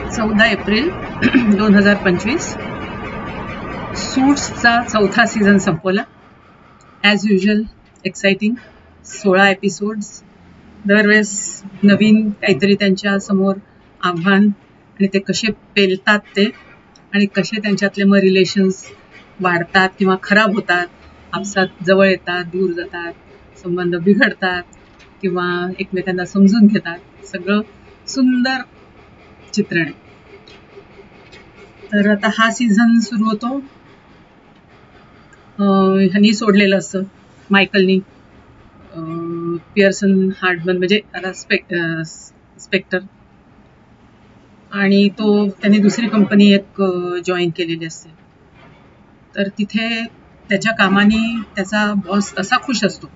14 April 2025 सूट्सचा चौथा season संपवला. As usual exciting 16 episodes. दरवेळेस नवीन काहीतरी त्यांच्या समोर आव्हान आणि ते कसे पेलतात ते आणि कसे त्यांच्यातले मग रिलेशन्स वाढतात किंवा खराब होतात, आपसात जवळ येतात, दूर जातात, संबंध बिघडतात किंवा एकमेकांना समजून घेतात. सगळं सुंदर चित्रण आहे. तर आता हा सीझन सुरू होतो. ह्यांनी सोडलेलं असतं मायकलनी पियर्सन हार्डमन म्हणजे आता स्पेक्टर, आणि त्यांनी दुसरी कंपनी एक जॉईन केलेली असते. तर तिथे त्याच्या कामाने त्याचा बॉस तसा खुश असतो,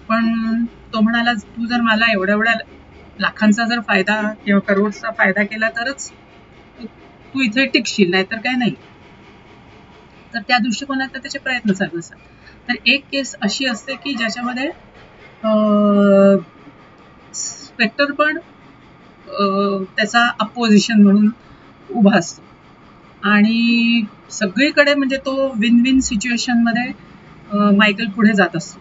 पण तो म्हणाला तू जर मला एवढ्या लाखांचा जर फायदा किंवा करोडचा फायदा केला तरच तू इथे टिकशील, नाहीतर काय नाही. तर त्या दृष्टिकोनात त्याचे प्रयत्न चालू असतात. तर एक केस अशी असते की ज्याच्यामध्ये स्पेक्टर पण त्याचा अपोजिशन म्हणून उभा असतो आणि सगळीकडे म्हणजे तो विन विन सिच्युएशन मध्ये मायकल पुढे जात असतो.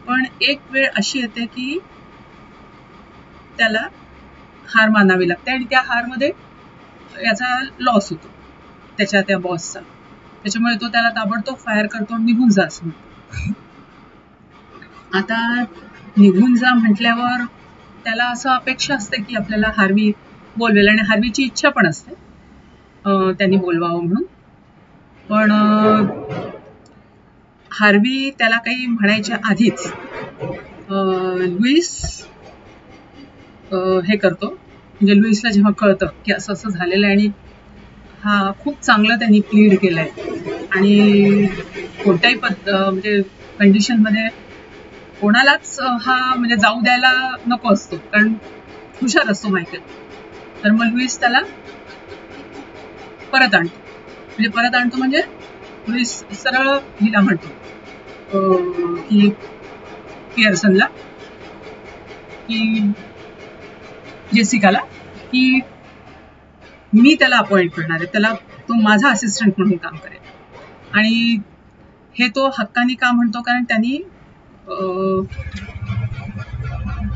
पण एक वेळ अशी येते की त्याला हार मानावी लागते आणि त्या हारमध्ये याचा लॉस होतो त्याच्या त्या बॉसचा. त्याच्यामुळे तो त्याला ताबडतोब फायर करतो आणि निघून जा असं म्हणतो. आता निघून जा म्हटल्यावर त्याला असं अपेक्षा असते की आपल्याला हार्वी बोलवेल आणि हार्वीची इच्छा पण असते त्यांनी बोलवावं म्हणून. पण हार्वी त्याला काही म्हणायच्या आधीच लुईस हे करतो. म्हणजे लुईसला जेव्हा कळतं की असं असं झालेलं आहे आणि हा खूप चांगलं त्यांनी प्लीड केलंय आणि कोणत्याही म्हणजे कंडिशनमध्ये कोणालाच हा म्हणजे जाऊ द्यायला नको असतो, कारण हुशार असतो मायकल. तर मग लुईस त्याला परत आणतो म्हणजे लुईस सरळ हिला म्हणतो की पियर्सनला की जेसिकाला की मी त्याला अपॉइंट करणार आहे, त्याला तो माझा असिस्टंट म्हणून काम करेल. आणि हे तो हक्कानी का म्हणतो, कारण त्यांनी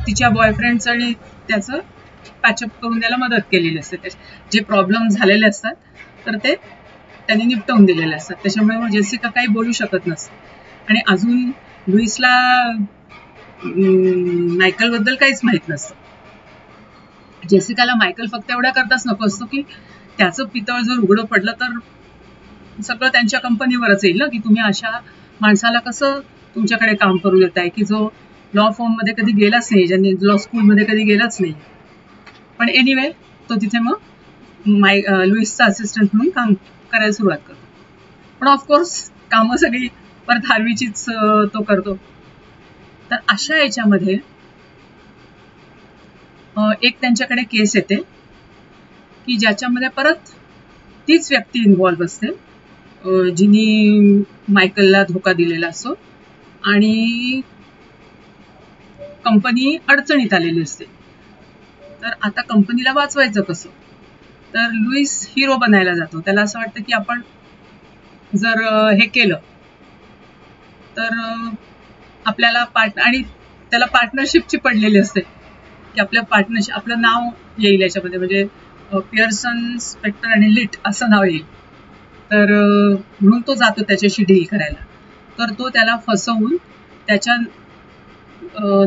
तिच्या बॉयफ्रेंडचं आणि त्याचं पॅचअप करून द्यायला मदत केलेली असते. जे प्रॉब्लेम झालेले असतात तर ते त्यांनी निपटवून दिलेले असतात. त्याच्यामुळे मग जेसिका काही बोलू शकत नसते. आणि अजून लुईसला मायकल बद्दल काहीच माहित नसतं. जेसिकाला मायकल फक्त एवढ्या करताच नको असतो की त्याचं पितळ जर उघडं पडलं तर सगळं त्यांच्या कंपनीवरच येईल ना, की तुम्ही अशा माणसाला कसं तुमच्याकडे काम करू देताय की जो लॉ फॉर्म मध्ये कधी गेलाच नाही, ज्यांनी लॉ स्कूलमध्ये कधी गेलाच नाही. पण एनिवे तो तिथे मग लुईसचा असिस्टंट म्हणून काम करायला सुरुवात करतो. पण ऑफकोर्स कामं सगळी परत हार्वीचीच तो करतो. तर अशा याच्यामध्ये एक त्यांच्याकडे केस येते की ज्याच्यामध्ये परत तीच व्यक्ती इन्व्हॉल्व्ह असते जिनी मायकलला धोका दिलेला असतो आणि कंपनी अडचणीत आलेली असते. तर आता कंपनीला वाचवायचं कसं, तर लुईस हिरो बनायला जातो. त्याला असं वाटतं की आपण जर हे केलं तर आपल्याला आणि त्याला पार्टनरशिपची पडलेली असते की आपलं नाव येईल याच्यामध्ये, म्हणजे पियर्सन, स्पेक्टर आणि लिट असं नाव येईल. तर म्हणून तो जातो त्याच्याशी डील करायला. तर तो त्याला फसवून त्याच्या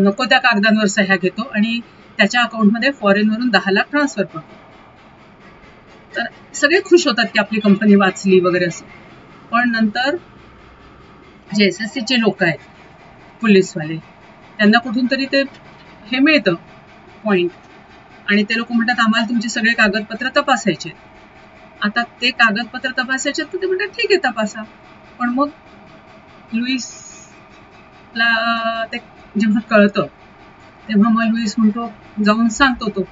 नको त्या कागदांवर सह्या घेतो आणि त्याच्या अकाउंटमध्ये फॉरेनवरून 10 लाख ट्रान्सफर करतो. तर सगळे खुश होतात की आपली कंपनी वाचली वगैरे असं. पण नंतर जे SSCचे लोक आहेत, पोलीसवाले, त्यांना कुठून तरी ते हे मिळतं पॉइंट, आणि ते लोक म्हणतात आम्हाला तुमचे सगळे कागदपत्र तपासायचे. आता ते कागदपत्र तपासायचे तर ते म्हणतात ठीक आहे तपासा. पण मग लुईसला ते जेव्हा कळतं तेव्हा मग लुईस म्हणतो, जाऊन सांगतो तो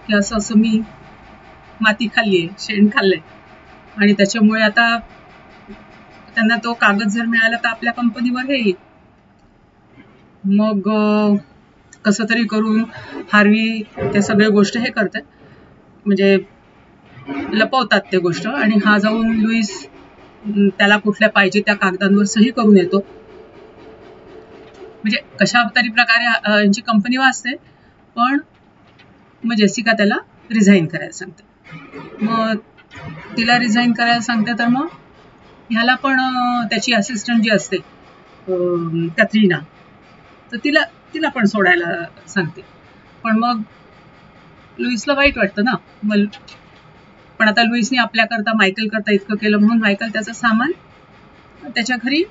की असं असं मी माती खाल्लीये, शेण खाल्लंय आणि त्याच्यामुळे आता त्यांना तो कागद जर मिळाला तर आपल्या कंपनीवर हे येईल. मग कसं तरी करून हार्वी ते सगळे गोष्ट हे करते, म्हणजे लपवतात ते गोष्ट, आणि हा जाऊन लुईस त्याला कुठल्या पाहिजे त्या कागदांवर सही करून येतो. म्हणजे कशा तरी प्रकारे यांची कंपनी वाचते, पण मग जेसिका त्याला रिझाईन करायला सांगते. मग तिला रिझाईन करायला सांगते, तर मग ह्याला पण त्याची असिस्टंट जी असते कॅथरीना, तर तिला पण सोडायला सांगते. पण मग लुईसला वाईट वाटतं ना. मग पण आता लुईसने आपल्याकरता मायकल करता इतकं केलं म्हणून मायकल त्याचं सामान त्याच्या घरी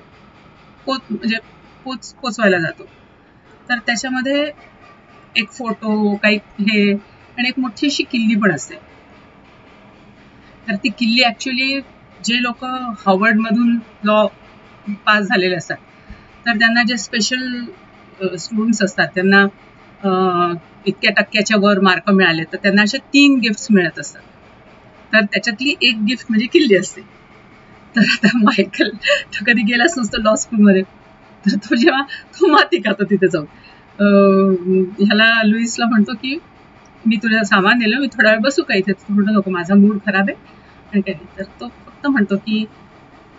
म्हणजे पोचवायला जातो. तर त्याच्यामध्ये एक फोटो, काही हे, आणि एक मोठी अशी किल्ली पण असते. तर ती किल्ली ऍक्च्युली जे लोक हार्वर्ड मधून लॉ पास झालेले असतात, तर त्यांना जे स्पेशल स्टुडंट्स असतात त्यांना इतक्या टक्क्याच्या वर मार्क मिळाले तर त्यांना असे 3 गिफ्ट्स मिळत असतात. तर त्याच्यातली एक गिफ्ट म्हणजे किल्ली असते. तर आता मायकल तर कधी गेलाच नसतो लॉ स्कूलमध्ये, तर तो जेव्हा तो माती खातो तिथे जाऊन ह्याला लुईसला म्हणतो की मी तुला सामान दिलं, मी थोडा वेळ बसू का इथे. म्हणतो नको, माझा मूड खराब आहे आणि काही नाही. तर तो फक्त म्हणतो की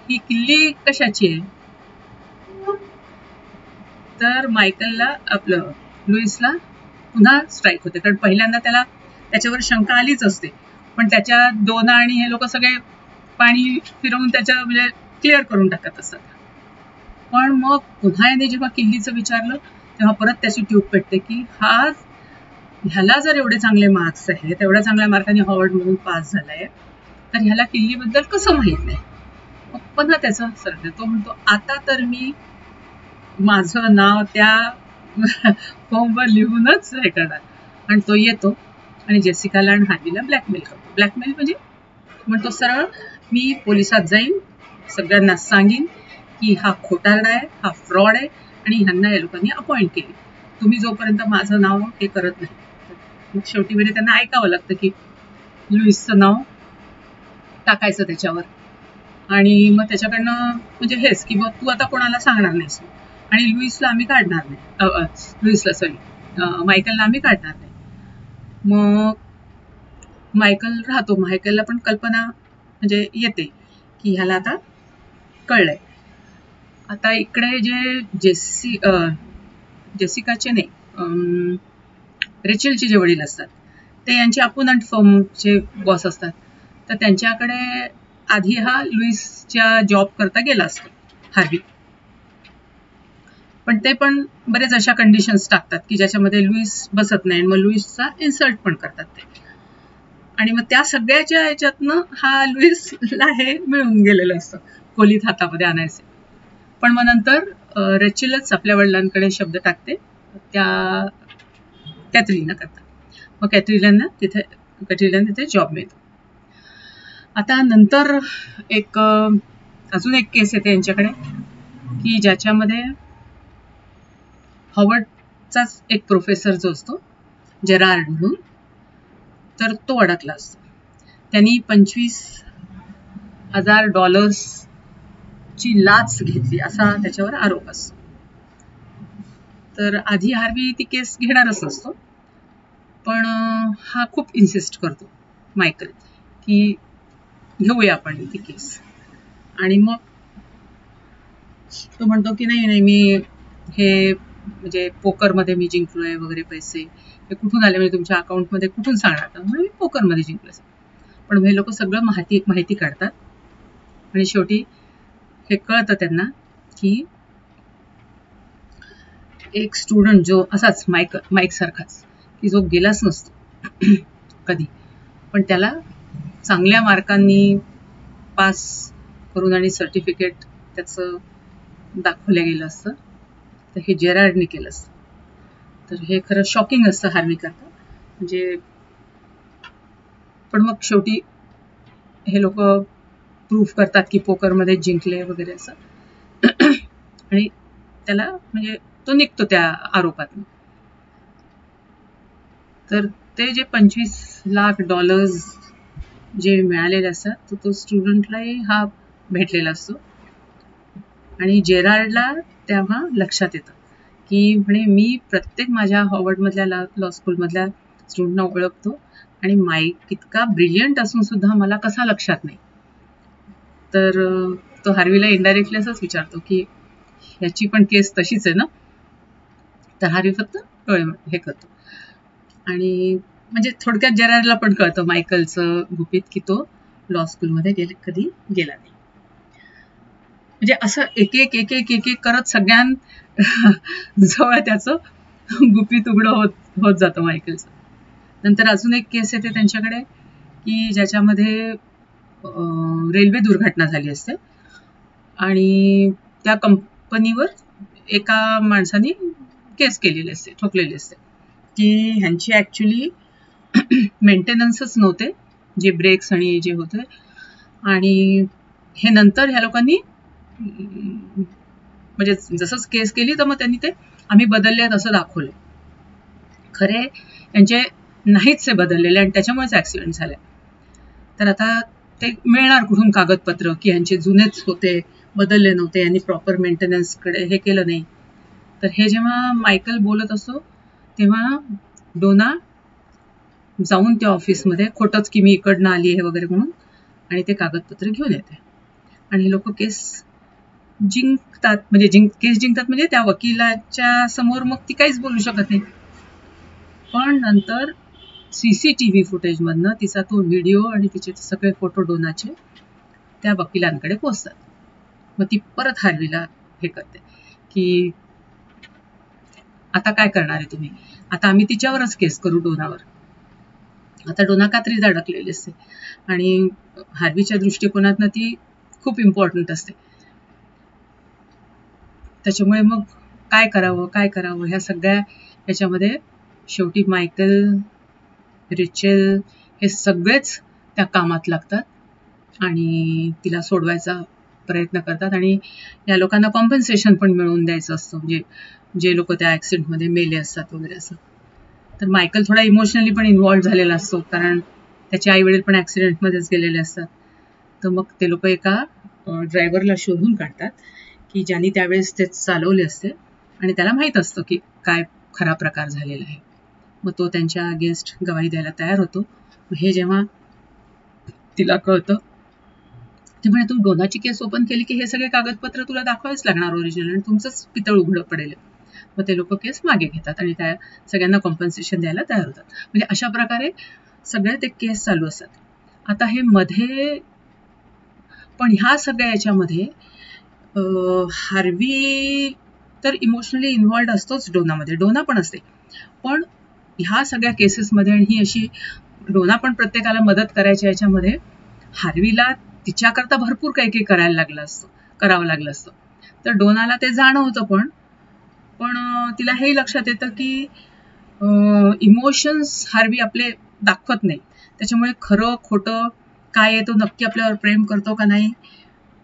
ही किल्ली कशाची आहे. तर मायकलला आपलं लुईसला पुन्हा स्ट्राईक होते, कारण पहिल्यांदा त्याला त्याच्यावर शंका आलीच असते, पण त्याच्या दोना आणि हे लोक सगळे पाणी फिरवून त्याच्या म्हणजे क्लिअर करून टाकत असतात. पण मग पुन्हा याने जेव्हा किल्लीचं विचारलं तेव्हा परत त्याची ट्यूब पेटते की ह्याला जर एवढे चांगले मार्क्स आहेत, एवढ्या चांगल्या मार्काने हार्वर्ड मधून पास झालाय, तर ह्याला किल्लीबद्दल कसं माहित नाही. मग पुन्हा त्याचा सर तो म्हणतो आता तर मी माझं नाव त्या फॉर्मवर लिहूनच हे करणार. आणि तो येतो आणि जेसिकाला आणि हार्वीला ब्लॅकमेल करतो. ब्लॅकमेल म्हणजे म्हणतो सरळ मी पोलिसात जाईन, सगळ्यांना सांगेन की हा खोटारडा आहे, हा फ्रॉड आहे आणि ह्यांना या लोकांनी अपॉइंट केली, तुम्ही जोपर्यंत माझं नाव हे करत नाही. मग शेवटी म्हणजे त्यांना ऐकावं लागतं की लुईसचं नाव टाकायचं त्याच्यावर, आणि मग त्याच्याकडनं म्हणजे हेच की मग तू आता कोणाला सांगणार नाहीस, आणि लुईसला आम्ही काढणार नाही, लुईसला सॉरी मायकलला आम्ही काढणार नाही. मग मायकल राहतो. मायकलला पण कल्पना म्हणजे येते की ह्याला आता कळलंय. आता इकडे जे जेसिकाचे नाही, रेचलचे जे वडील असतात ते यांचे अपोनंट फर्मचे बॉस असतात, तर त्यांच्याकडे आधी हा लुईसच्या जॉब करता गेला असतो हार्वी, पण ते पण बरेच अशा कंडिशन्स टाकतात की ज्याच्यामध्ये लुईस बसत नाही, मग लुईसचा इन्सल्ट पण करतात ते, आणि मग त्या सगळ्याच्या ह्याच्यातनं हा लुईसला हे मिळून गेलेलं असतं खोलीत हातामध्ये आणायचे. पण मग नंतर रेचलच आपल्या वडिलांकडे शब्द टाकते त्या कॅथरीना करता. मग कॅथरीना तिथे जॉब मिळतो. आता नंतर अजून एक केस येते यांच्याकडे की ज्याच्यामध्ये हार्वर्डचाच एक प्रोफेसर जो असतो जेरार्ड म्हणून, तर तो अडकला असतो. त्यांनी $25,000 ची लाच घेतली असा त्याच्यावर आरोप असतो. तर आधी हार्वी ती केस घेणारच असतो, पण हा खूप इन्सिस्ट करतो मायकल की घेऊया आपण ती केस, आणि मग तो म्हणतो की नाही मी हे म्हणजे पोकरमध्ये मी जिंकलोय वगैरे, पैसे हे कुठून आले म्हणजे तुमच्या अकाउंटमध्ये कुठून सांगणार, तर मी पोकरमध्ये जिंकलोय. पण हे लोक सगळं माहिती काढतात आणि शेवटी हे कळतं त्यांना की एक स्टुडंट जो असाच माईक सारखाच की जो गेलाच नसतो कधी, पण त्याला चांगल्या मार्कांनी पास करून आणि सर्टिफिकेट त्याचं दाखवलं गेलं असतं, तर हे जेरार्डने केलं असतं. तर हे खरं शॉकिंग असतं हार्वी करता. म्हणजे पण मग शेवटी हे लोक प्रूफ करतात की पोकरमध्ये जिंकले वगैरे असं, आणि त्याला म्हणजे तो निघतो त्या आरोपातून. तर ते जे $25,00,000 जे मिळालेले असतात तो स्टुडंटलाही हा भेटलेला असतो, आणि जेरार्डला तेव्हा लक्षात येतं की म्हणे मी प्रत्येक माझ्या हार्वर्डमधल्या लॉ स्कूलमधल्या स्टुडंटना ओळखतो आणि माईक इतका ब्रिलियंट असून सुद्धा मला कसा लक्षात नाही. तर तो हार्वीला इनडायरेक्टली असंच विचारतो की ह्याची पण केस तशीच आहे ना. तर हार्वी फक्त डोळे हे करतो आणि म्हणजे थोडक्यात जेरार्डला पण कळतं मायकलचं गुपित की तो लॉ स्कूलमध्ये कधी गेला नाही. म्हणजे असं एक एक करत सगळ्यांजवळ त्याचं गुपित उघडं होत जातं मायकलचं. नंतर अजून एक केस येते त्यांच्याकडे की ज्याच्यामध्ये रेल्वे दुर्घटना झाली असते आणि त्या कंपनीवर एका माणसाने केस केलेली असते, ठोकलेली असते की ह्यांची ऍक्च्युली मेंटेनन्सच नव्हते, जे ब्रेक्स आणि जे होते. आणि हे नंतर ह्या लोकांनी म्हणजे जसंच केस केली तर मग त्यांनी ते आम्ही बदलले असं दाखवलं. खरे यांचे नाहीच बदललेले आणि त्याच्यामुळेच ऍक्सिडेंट झाले. तर आता ते मिळणार कुठून कागदपत्र की यांचे जुनेच होते, बदलले नव्हते, यांनी प्रॉपर मेंटेनन्सकडे हे केलं नाही. तर हे जेव्हा मायकल बोलत असतो तेव्हा डोना जाऊन त्या ऑफिसमध्ये खोटंच की मी इकडनं आली आहे वगैरे म्हणून आणि ते कागदपत्र घेऊन येते आणि हे लोक केस जिंकतात. म्हणजे केस जिंकतात म्हणजे त्या वकिलाच्या समोर मग ती काहीच बोलू शकत नाही. पण नंतर CCTV फुटेजमधनं तिचा तो व्हिडिओ आणि तिचे सगळे फोटो डोनाचे त्या वकिलांकडे पोहोचतात. मग ती परत हार्वीला हे करते की आता काय करणार आहे तुम्ही, आता आम्ही तिच्यावरच केस करू डोनावर. आता डोना कात्रीत अडकलेली असते आणि हार्वीच्या दृष्टिकोनातनं ती खूप इम्पॉर्टंट असते. त्याच्यामुळे मग काय करावं ह्या सगळ्या ह्याच्यामध्ये शेवटी मायकल, रिचेल हे सगळेच त्या कामात लागतात आणि तिला सोडवायचा प्रयत्न करतात आणि या लोकांना कॉम्पन्सेशन पण मिळवून द्यायचं असतं, म्हणजे जे लोक त्या ऍक्सिडेंटमध्ये मेले असतात वगैरे असं. तर मायकल थोडा इमोशनली पण इन्व्हॉल्व्ह झालेला असतो कारण त्याचे आई वडील पण ऍक्सिडेंटमध्येच गेलेले असतात. तर मग ते लोक एका ड्रायव्हरला शोधून काढतात की ज्यांनी त्यावेळेस ते चालवले असते आणि त्याला माहीत असतं की काय खरा प्रकार झालेला आहे. मग तो त्यांच्या अगेन्स्ट गवाही द्यायला तयार होतो. हे जेव्हा तिला कळतं ती म्हणे तू डोनाची केस ओपन केली की हे सगळे कागदपत्र तुला दाखवावेच लागणार ओरिजिनल आणि तुमचंच पितळ उघडं पडेल. मग ते लोक केस मागे घेतात आणि त्या सगळ्यांना कॉम्पन्सेशन द्यायला तयार होतात. म्हणजे अशा प्रकारे सगळे ते केस चालू असतात. आता हे मध्ये पण ह्या सगळ्या याच्यामध्ये हार्वी तर इमोशनली इन्व्हॉल्ड असतोच डोनामध्ये, डोना पण असते. पण ह्या सगळ्या केसेसमध्ये आणि ही अशी डोना पण प्रत्येकाला मदत करायच्या याच्यामध्ये हार्वीला तिच्याकरता भरपूर काही करावं लागलं असतं. तर डोनाला ते जाणवतं पण तिला हे लक्षात येतं की इमोशन्स हार्वी आपले दाखवत नाही, त्याच्यामुळे खरं खोटं काय आहे, तो नक्की आपल्यावर प्रेम करतो का नाही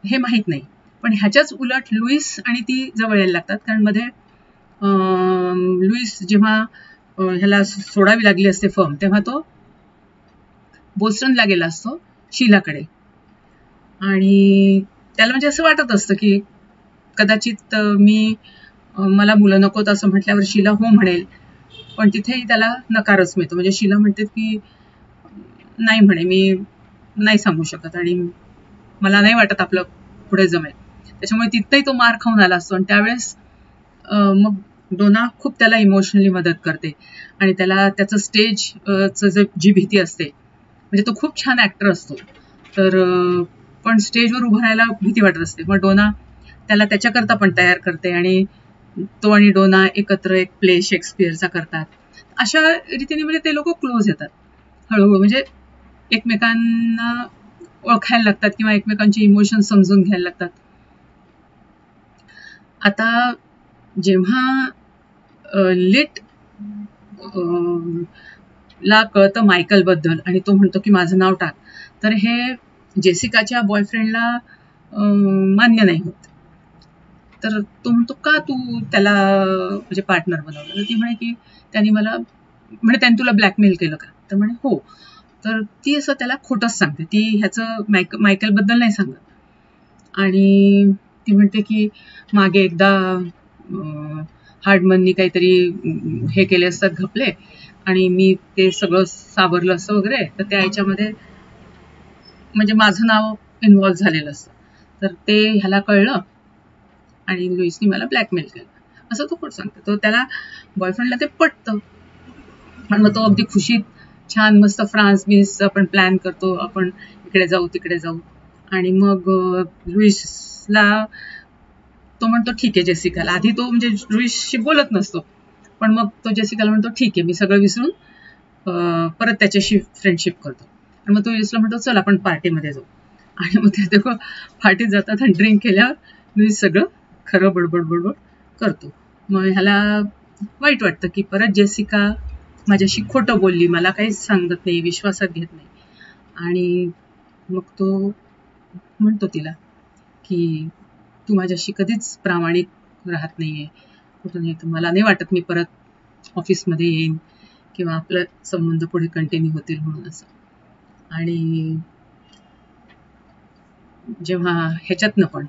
हे माहीत नाही. पण ह्याच्याच उलट लुईस आणि ती जवळ यायला लागतात कारण मध्ये लुईस जेव्हा ह्याला सोडावी लागली असते फर्म तेव्हा तो बोस्टनला गेला असतो शीलाकडे आणि त्याला म्हणजे असं वाटत असतं की कदाचित मला मुलं नकोत असं म्हटल्यावर शीला हो म्हणेल, पण तिथेही त्याला नकारच मिळतो. म्हणजे शीला म्हणते की नाही म्हणे, मी नाही सांगू शकत आणि मला नाही वाटत आपलं पुढे जमेल. त्याच्यामुळे तिथेही तो मार खाऊन आला असतो आणि त्यावेळेस मग डोना खूप त्याला इमोशनली मदत करते आणि त्याला त्याचं स्टेजचं जी भीती असते, म्हणजे तो खूप छान ऍक्टर असतो तर पण स्टेजवर उभं राहायला भीती वाटत असते. मग डोना त्याला त्याच्याकरता पण तयार करते आणि तो आणि डोना एकत्र एक प्ले शेक्सपियरचा करतात. अशा रीतीने म्हणजे ते लोक क्लोज येतात हळूहळू, म्हणजे एकमेकांना ओळखायला लागतात किंवा एकमेकांचे इमोशन समजून घ्यायला लागतात. आता जेव्हा लिट ला कळतं मायकल बद्दल आणि तो म्हणतो की माझं नाव टाक, तर हे जेसिकाच्या बॉयफ्रेंडला मान्य नाही होत. तर तो म्हणतो का तू त्याला म्हणजे पार्टनर बनवलं. तर ती म्हणे की त्याने तुला ब्लॅकमेल केलं का, तर म्हणे हो. तर ती असं त्याला खोटंच सांगते, ती ह्याचं मायकल बद्दल नाही सांगत आणि ती म्हणते की मागे एकदा हार्डमननी काहीतरी हे केले असतात घपले आणि मी ते सगळं सावरलं असतं वगैरे, तर त्या ह्याच्यामध्ये म्हणजे माझं नाव इन्व्हॉल्व्ह झालेलं असतं. तर ते ह्याला कळलं आणि लुईसनी मला ब्लॅकमेल केलं, असं तो खोट सांगतो. तो त्याला बॉयफ्रेंडला ते पटतं आणि मग तो अगदी खुशीत छान मस्त फ्रान्स बीन्स आपण प्लॅन करतो, आपण इकडे जाऊ तिकडे जाऊ. आणि मग लुईसला तो म्हणतो ठीक आहे जेसिकाला. आधी तो म्हणजे लुईसशी बोलत नसतो, पण मग तो जेसिकाला म्हणतो ठीक आहे, मी सगळं विसरून परत त्याच्याशी फ्रेंडशिप करतो. आणि मग तो लुईसला म्हणतो चल आपण पार्टीमध्ये जाऊ. आणि मग ते दोघं पार्टीत जातात आणि ड्रिंक केल्यावर लुईस सगळं खरं बडबड बडबड करतो. मग ह्याला वाईट वाटतं की परत जेसिका माझ्याशी खोटं बोलली, मला काहीच सांगत नाही, विश्वासात घेत नाही. आणि मग तो म्हणतो तिला की तू माझ्याशी कधीच प्रामाणिक राहत नाहीये, कुठं नाही, तर मला नाही वाटत मी परत ऑफिसमध्ये येईन किंवा आपलं संबंध पुढे कंटिन्यू होतील म्हणून असं. आणि जेव्हा ह्याच्यातनं पण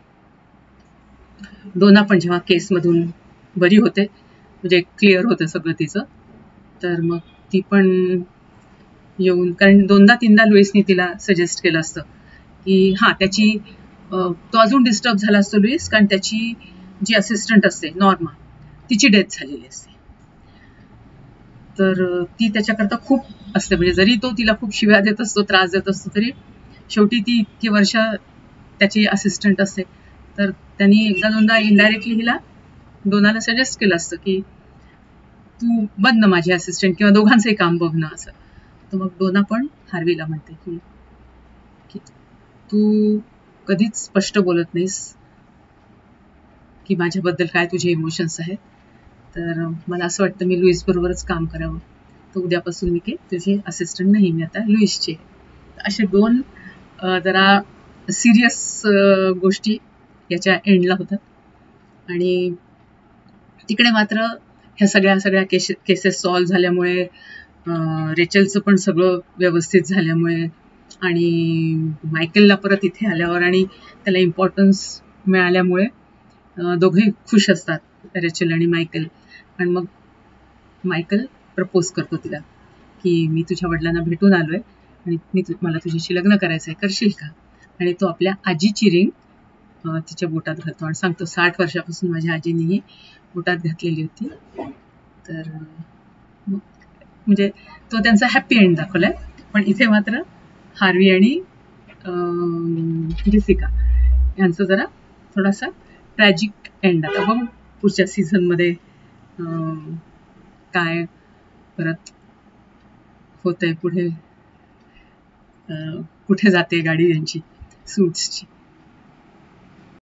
डोना पण जेव्हा केसमधून बरी होते, म्हणजे क्लिअर होतं सगळं तिचं, तर मग ती पण येऊन, कारण दोनदा तीनदा लुईसनी तिला सजेस्ट केलं असतं की हा त्याची तो अजून डिस्टर्ब झाला असतो लुईस, कारण त्याची जी असिस्टंट असते नॉर्मा, तिची डेथ झालेली असते. तर ती त्याच्याकरता खूप असते, म्हणजे जरी तो तिला खूप शिव्या देत असतो, त्रास देत असतो, तरी शेवटी ती इतकी वर्ष त्याची असिस्टंट असते. तर त्यांनी एकदा दोनदा इनडायरेक्टली हिला डोनाला सजेस्ट केलं असतं की तू बन ना माझी असिस्टंट किंवा दोघांचंही काम बघ ना असं. तर मग डोना पण हार्वीला म्हणते की तू कधीच स्पष्ट बोलत नाहीस की माझ्याबद्दल काय तुझे इमोशन्स आहेत, तर मला असं वाटतं मी लुईस बरोबरच काम करावं, तर उद्यापासून मी काही तुझे असिस्टंट नाही, मी आता लुईसचे. असे दोन जरा सिरियस गोष्टी याच्या एंडला होतात. आणि तिकडे मात्र ह्या सगळ्या केसेस सॉल्व्ह झाल्यामुळे, रेचलचं पण सगळं व्यवस्थित झाल्यामुळे आणि मायकेलला परत इथे आल्यावर आणि त्याला इम्पॉर्टन्स मिळाल्यामुळे दोघेही खुश असतात, रेचल आणि मायकेल. आणि मग मायकेल प्रपोज करतो तिला की मी तुझ्या वडिलांना भेटून आलोय आणि मला तुझ्याशी लग्न करायचं आहे, करशील का? आणि तो आपल्या आजीची रिंग तिच्या बोटात घालतो आणि सांगतो 60 वर्षापासून माझ्या आजीने ही बोटात घातलेली होती. तर म्हणजे तो त्यांचा हॅपी एंड दाखवलाय. पण इथे मात्र हार्वी आणि जेसिका यांचं जरा थोडासा ट्रॅजिक एंड. आता बघू पुढच्या सीझनमध्ये काय परत होतंय पुढे, कुठे जाते गाडी त्यांची सूट्सची.